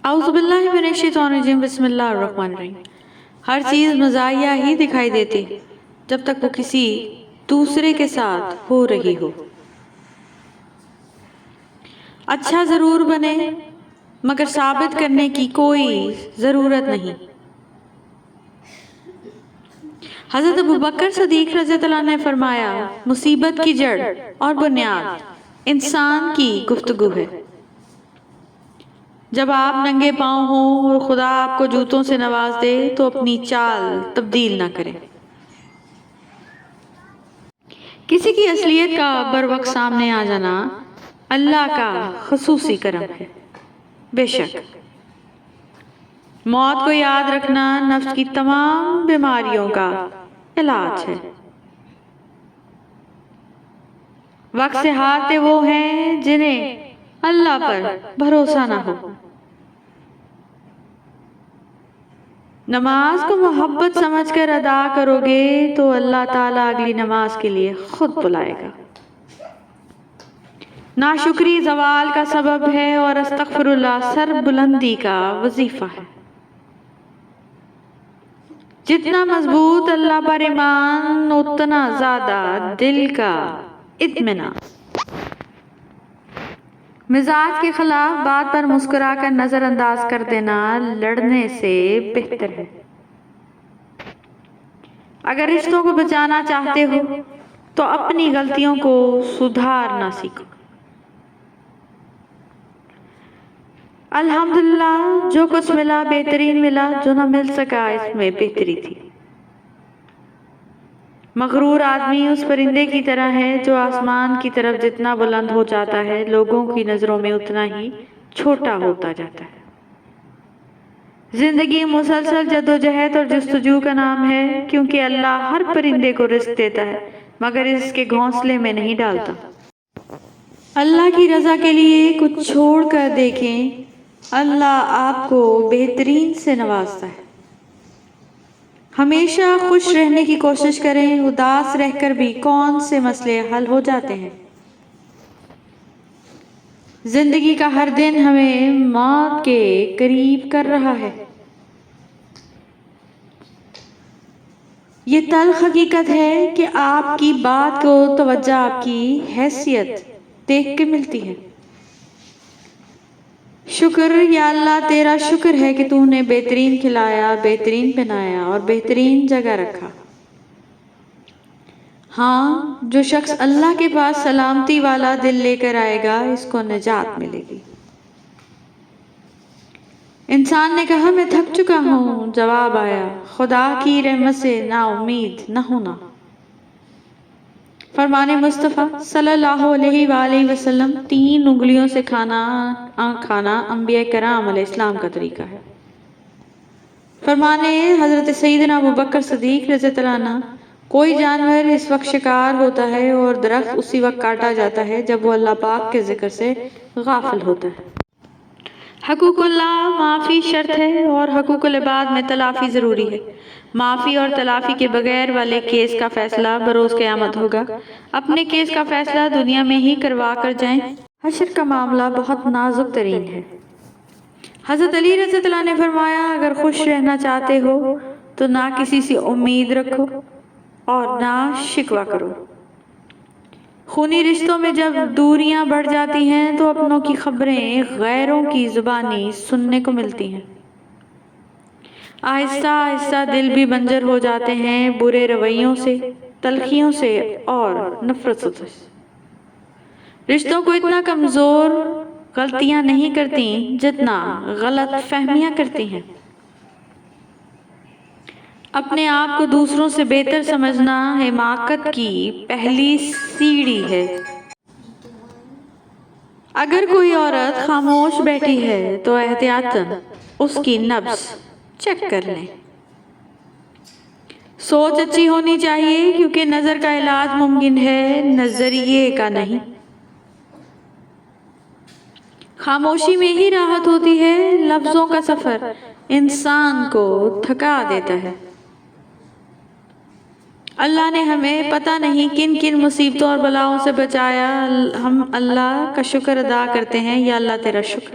اعوذ باللہ من الشیطان الرجیم، بسم اللہ الرحمن الرحیم۔ ہر چیز مزاحیہ ہی دکھائی دیتی جب تک وہ کسی دوسرے کے ساتھ ہو رہی ہو۔ اچھا ضرور بنے مگر ثابت کرنے کی کوئی ضرورت نہیں۔ حضرت ابوبکر صدیق رضی اللہ عنہ نے فرمایا، مصیبت کی جڑ اور بنیاد انسان کی گفتگو ہے۔ جب آپ ننگے پاؤں ہوں اور خدا آپ کو جوتوں سے نواز دے تو اپنی چال تبدیل نہ کریں۔ کسی کی اصلیت کا بروقت سامنے آ جانا اللہ کا خصوصی کرم ہے۔ بے شک موت کو یاد رکھنا نفس کی تمام بیماریوں کا علاج ہے۔ وقت سے ہارتے وہ ہیں جنہیں اللہ پر بھروسہ نہ ہو۔ نماز کو محبت سمجھ کر ادا کرو گے تو اللہ تعالیٰ اگلی نماز کے لیے خود بلائے گا۔ ناشکری زوال کا سبب ہے اور استغفر اللہ سر بلندی کا وظیفہ ہے۔ جتنا مضبوط اللہ پر ایمان اتنا زیادہ دل کا اطمینان۔ مزاج کے خلاف بات پر مسکرا کر نظر انداز کر دینا لڑنے سے بہتر ہے۔ اگر رشتوں کو بچانا چاہتے ہو تو اپنی غلطیوں کو سدھارنا سیکھو۔ الحمدللہ جو کچھ ملا بہترین ملا، جو نہ مل سکا اس میں بہتری تھی۔ مغرور آدمی اس پرندے کی طرح ہے جو آسمان کی طرف جتنا بلند ہو جاتا ہے لوگوں کی نظروں میں اتنا ہی چھوٹا ہوتا جاتا ہے۔ زندگی مسلسل جدوجہد اور جستجو کا نام ہے، کیونکہ اللہ ہر پرندے کو رزق دیتا ہے مگر اس کے گھونسلے میں نہیں ڈالتا۔ اللہ کی رضا کے لیے کچھ چھوڑ کر دیکھیں، اللہ آپ کو بہترین سے نوازتا ہے۔ ہمیشہ خوش رہنے کی کوشش کریں، اداس رہ کر بھی کون سے مسئلے حل ہو جاتے ہیں۔ زندگی کا ہر دن ہمیں موت کے قریب کر رہا ہے۔ یہ تلخ حقیقت ہے کہ آپ کی بات کو توجہ آپ کی حیثیت دیکھ کے ملتی ہے۔ شکر یا اللہ تیرا شکر ہے کہ تو نے بہترین کھلایا، بہترین پہنایا اور بہترین جگہ رکھا۔ ہاں، جو شخص اللہ کے پاس سلامتی والا دل لے کر آئے گا اس کو نجات ملے گی۔ انسان نے کہا میں تھک چکا ہوں، جواب آیا خدا کی رحمت سے نا امید نہ ہونا۔ فرمان مصطفیٰ صلی اللہ علیہ وآلہ وسلم، 3 انگلیوں سے کھانا انبیاء کرام علیہ السلام کا طریقہ ہے۔ فرمان حضرت سیدنا ابوبکر صدیق رضی اللہ عنہ، کوئی جانور اس وقت شکار ہوتا ہے اور درخت اسی وقت کاٹا جاتا ہے جب وہ اللہ پاک کے ذکر سے غافل ہوتا ہے۔ حقوق اللہ معافی شرط ہے اور حقوق العباد میں تلافی ضروری ہے۔ معافی اور تلافی کے بغیر والے کیس کا فیصلہ بروز قیامت ہوگا۔ اپنے کیس کا فیصلہ دنیا میں ہی کروا کر جائیں، حشر کا معاملہ بہت نازک ترین ہے۔ حضرت علی رضی اللہ عنہ نے فرمایا، اگر خوش رہنا چاہتے ہو تو نہ کسی سے امید رکھو اور نہ شکوہ کرو۔ خونی رشتوں میں جب دوریاں بڑھ جاتی ہیں تو اپنوں کی خبریں غیروں کی زبانی سننے کو ملتی ہیں۔ آہستہ آہستہ دل بھی بنجر ہو جاتے ہیں برے رویوں سے، تلخیوں سے اور نفرت سے۔ رشتوں کو اتنا کمزور غلطیاں نہیں کرتی جتنا غلط فہمیاں کرتی ہیں۔ اپنے آپ کو دوسروں سے بہتر سمجھنا حماقت کی پہلی سیڑھی ہے۔ اگر کوئی عورت خاموش بیٹھی ہے تو احتیاطاً اس کی نبض چیک کر لیں۔ سوچ اچھی ہونی چاہیے کیونکہ نظر کا علاج ممکن ہے، نظریے کا نہیں۔ خاموشی میں ہی راحت ہوتی ہے، لفظوں کا سفر انسان کو تھکا دیتا ہے۔ اللہ نے ہمیں پتہ نہیں کن کن مصیبتوں اور بلاؤں سے بچایا، ہم اللہ کا شکر ادا کرتے ہیں، یا اللہ تیرا شکر۔